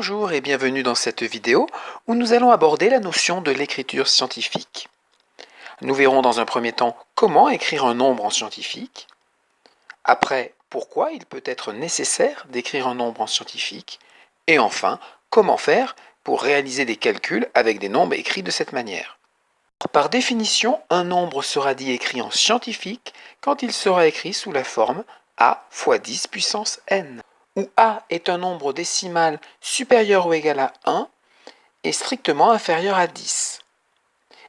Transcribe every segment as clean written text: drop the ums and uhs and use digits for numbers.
Bonjour et bienvenue dans cette vidéo où nous allons aborder la notion de l'écriture scientifique. Nous verrons dans un premier temps comment écrire un nombre en scientifique, après pourquoi il peut être nécessaire d'écrire un nombre en scientifique, et enfin comment faire pour réaliser des calculs avec des nombres écrits de cette manière. Par définition, un nombre sera dit écrit en scientifique quand il sera écrit sous la forme a fois 10 puissance n, où a est un nombre décimal supérieur ou égal à 1 et strictement inférieur à 10.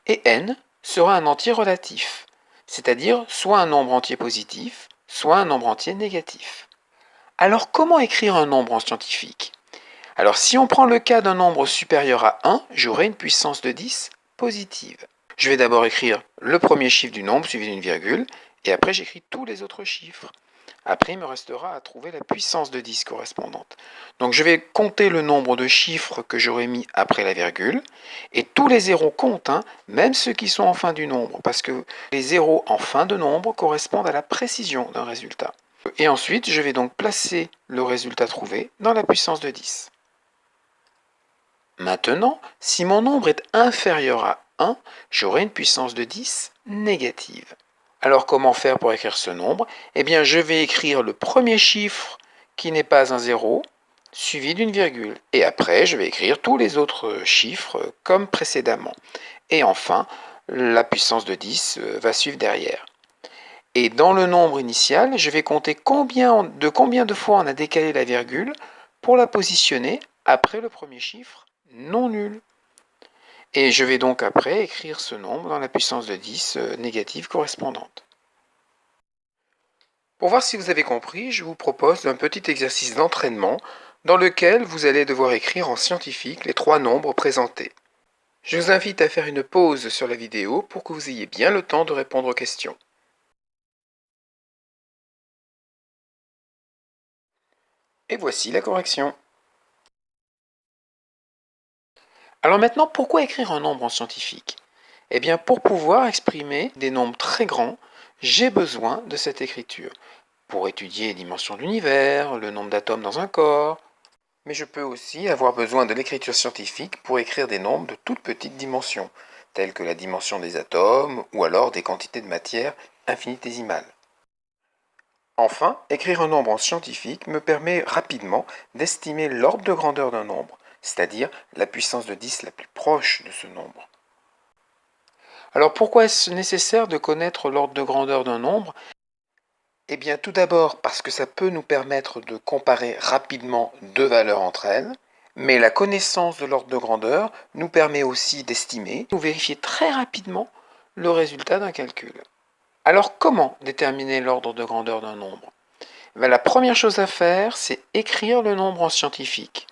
Et n sera un entier relatif, c'est-à-dire soit un nombre entier positif, soit un nombre entier négatif. Alors comment écrire un nombre en scientifique? Alors si on prend le cas d'un nombre supérieur à 1, j'aurai une puissance de 10 positive. Je vais d'abord écrire le premier chiffre du nombre suivi d'une virgule, et après j'écris tous les autres chiffres. Après, il me restera à trouver la puissance de 10 correspondante. Donc je vais compter le nombre de chiffres que j'aurai mis après la virgule, et tous les zéros comptent, même ceux qui sont en fin du nombre, parce que les zéros en fin de nombre correspondent à la précision d'un résultat. Et ensuite, je vais donc placer le résultat trouvé dans la puissance de 10. Maintenant, si mon nombre est inférieur à 1, j'aurai une puissance de 10 négative. Alors comment faire pour écrire ce nombre? Eh bien, je vais écrire le premier chiffre qui n'est pas un 0, suivi d'une virgule. Et après, je vais écrire tous les autres chiffres comme précédemment. Et enfin, la puissance de 10 va suivre derrière. Et dans le nombre initial, je vais compter combien de fois on a décalé la virgule pour la positionner après le premier chiffre non nul. Et je vais donc après écrire ce nombre dans la puissance de 10 négative correspondante. Pour voir si vous avez compris, je vous propose un petit exercice d'entraînement dans lequel vous allez devoir écrire en scientifique les trois nombres présentés. Je vous invite à faire une pause sur la vidéo pour que vous ayez bien le temps de répondre aux questions. Et voici la correction. Alors maintenant, pourquoi écrire un nombre en scientifique? Eh bien, pour pouvoir exprimer des nombres très grands, j'ai besoin de cette écriture. Pour étudier les dimensions de l'univers, le nombre d'atomes dans un corps, mais je peux aussi avoir besoin de l'écriture scientifique pour écrire des nombres de toutes petites dimensions, telles que la dimension des atomes ou alors des quantités de matière infinitésimales. Enfin, écrire un nombre en scientifique me permet rapidement d'estimer l'ordre de grandeur d'un nombre, c'est-à-dire la puissance de 10 la plus proche de ce nombre. Alors pourquoi est-ce nécessaire de connaître l'ordre de grandeur d'un nombre? Eh bien tout d'abord parce que ça peut nous permettre de comparer rapidement deux valeurs entre elles, mais la connaissance de l'ordre de grandeur nous permet aussi d'estimer ou vérifier très rapidement le résultat d'un calcul. Alors comment déterminer l'ordre de grandeur d'un nombre? La première chose à faire, c'est écrire le nombre en scientifique.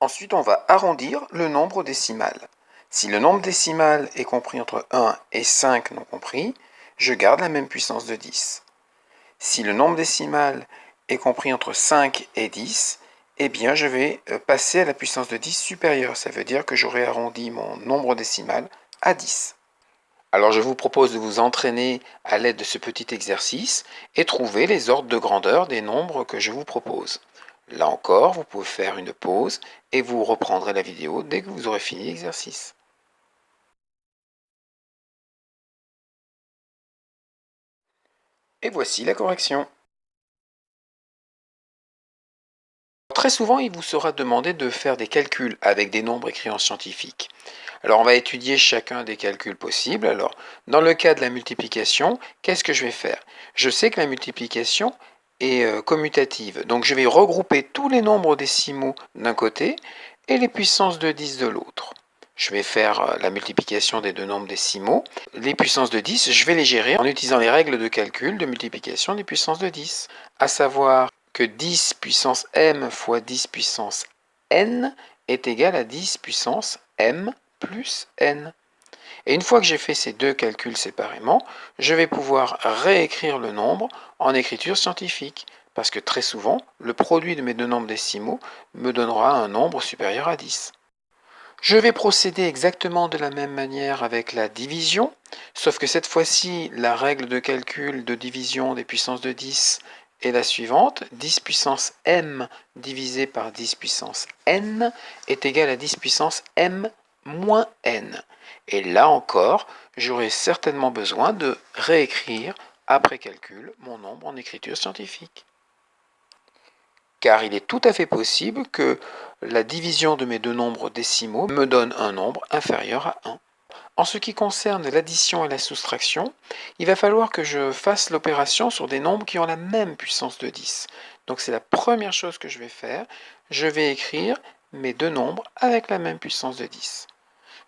Ensuite, on va arrondir le nombre décimal. Si le nombre décimal est compris entre 1 et 5 non compris, je garde la même puissance de 10. Si le nombre décimal est compris entre 5 et 10, eh bien je vais passer à la puissance de 10 supérieure. Ça veut dire que j'aurai arrondi mon nombre décimal à 10. Alors je vous propose de vous entraîner à l'aide de ce petit exercice et trouver les ordres de grandeur des nombres que je vous propose. Là encore, vous pouvez faire une pause et vous reprendrez la vidéo dès que vous aurez fini l'exercice. Et voici la correction. Très souvent, il vous sera demandé de faire des calculs avec des nombres écrits en scientifique. Alors on va étudier chacun des calculs possibles. Alors, dans le cas de la multiplication, qu'est-ce que je vais faire? Je sais que la multiplication est commutative, donc je vais regrouper tous les nombres décimaux d'un côté et les puissances de 10 de l'autre. Je vais faire la multiplication des deux nombres décimaux. Les puissances de 10, je vais les gérer en utilisant les règles de calcul de multiplication des puissances de 10, à savoir que 10 puissance m fois 10 puissance n est égal à 10 puissance m plus n. Et une fois que j'ai fait ces deux calculs séparément, je vais pouvoir réécrire le nombre en écriture scientifique, parce que très souvent, le produit de mes deux nombres décimaux me donnera un nombre supérieur à 10. Je vais procéder exactement de la même manière avec la division, sauf que cette fois-ci, la règle de calcul de division des puissances de 10 est la suivante. 10 puissance m divisé par 10 puissance n est égal à 10 puissance m moins n. Et là encore, j'aurai certainement besoin de réécrire, après calcul, mon nombre en écriture scientifique. Car il est tout à fait possible que la division de mes deux nombres décimaux me donne un nombre inférieur à 1. En ce qui concerne l'addition et la soustraction, il va falloir que je fasse l'opération sur des nombres qui ont la même puissance de 10. Donc c'est la première chose que je vais faire. Je vais écrire mes deux nombres avec la même puissance de 10.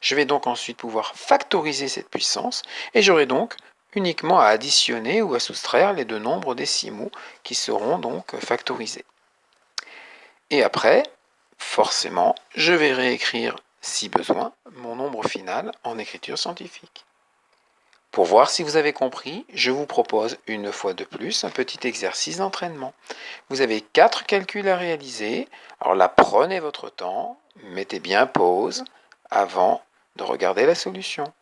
Je vais donc ensuite pouvoir factoriser cette puissance et j'aurai donc uniquement à additionner ou à soustraire les deux nombres décimaux qui seront donc factorisés. Et après, forcément, je vais réécrire, si besoin, mon nombre final en écriture scientifique. Pour voir si vous avez compris, je vous propose une fois de plus un petit exercice d'entraînement. Vous avez 4 calculs à réaliser. Alors là, prenez votre temps, mettez bien pause avant de regarder la solution.